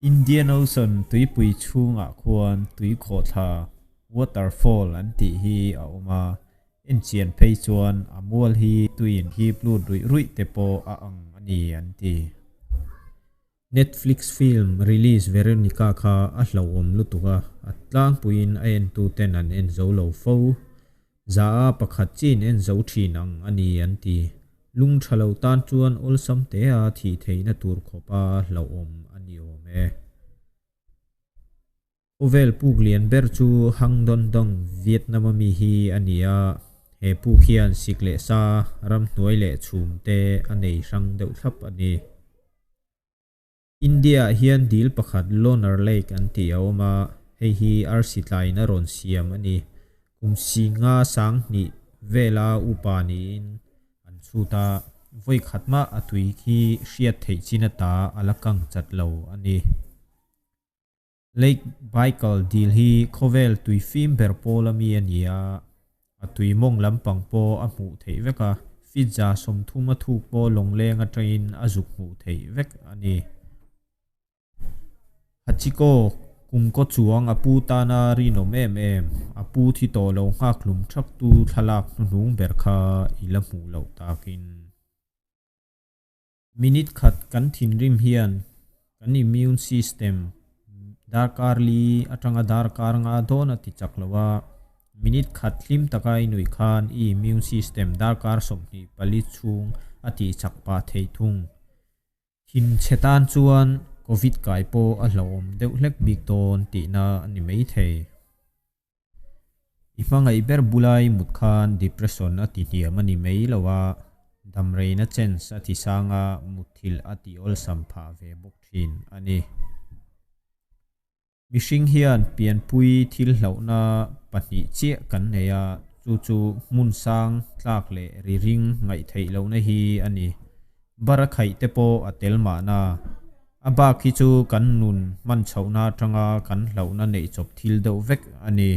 Indian Ocean tui pui chunga khuan tui khotha waterfall an ti hi a oma en chian phei chuan amual hi tuin hi plut rui rui te po a ang ani an ti Netflix film release Veronica kha a hlawom lutuka atlang puin a en tu ten an en zo lo fo za pakhat chin en zo thinang ani an ti lung thalo tan chuan ol sam te a thi theina tur khopa hlawom ani ome Ovel puk lian ber chu hangdon dong Vietnam mi hi ania he pu khian sikle sa ram hnuai le chhum te anei rang deuh thlap ani India hian dil pakhat Lonar Lake an ti awma hei hi arsitlai na ron siam ani kumsi nga sang ni vela upani an chuta voi khatma atui khi hriat thei chinata alakang chatlo ani Lake Baikal dil hi khovel tui fim berpola mi ania atui mong lampang po a mu thei veka fitza som thuma thu po longlenga train azuk mu thei vek ani Hachiko kumko chuang apu tana rino em apu thi to lo ngak lum thak tu thalak nung berkha ilamu lo takin minute khat kan thin rim hian kan immune system darkar li atanga darkar nga dona ti chaklawa minute khat lim takai nui khan immune system darkar somni pali chung ati chakpa thei thung hin chetan chuan covid kai po a hlawm deuh hlek bik ton ti na ani mei thei imangai ber bulai mut khan depression ati hiam ani mei lawa damreina chen sa ti sanga muthil ati ol sampha ve bok thin ani mishing hian pian pui thil hlauna pahni che kan neya chu chu mun sang tlak le ri ring ngai thei lo na hi ani bara khai te po atel ma na aba khi chu kan nun man chhauna tanga kan hlauna nei chop thil deuh vek ani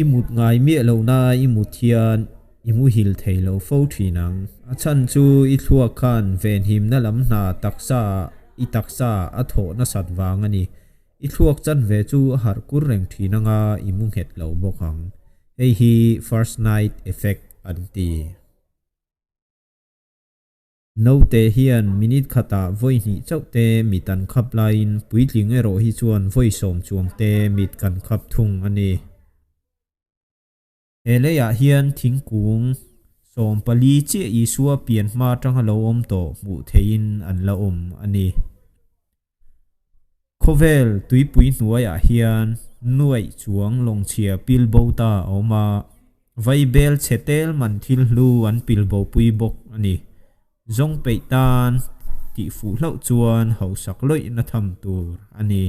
imut ngai mi lo na imut hian imu hil thei lo fo thinang a chan chu I thluak khan ven him na lam na taksa I taksa a tho na satwang ani I thluak chan ve chu har kur reng thinanga imung het lo bokang ei hi first night effect anti no te hian minute khata voi ni chaute mitan khap lain puitling ero hi chuan voi som chuang te mit kan khap thung ani eleya hian thingkung som pali che I suwa pian ma tang lo om to mu thein an la om ani khovel tuipui hnuaya hian nuai chuang long chia pilbo ta oma vaibel chetel man thil hlu an pilbo pui bok ani zong peitan ti fu hlau chuan ho sak loi na tham tur ani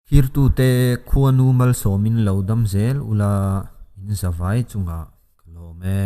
hirtu te khuanu mal somin lodam zel ula in zawai chunga kalome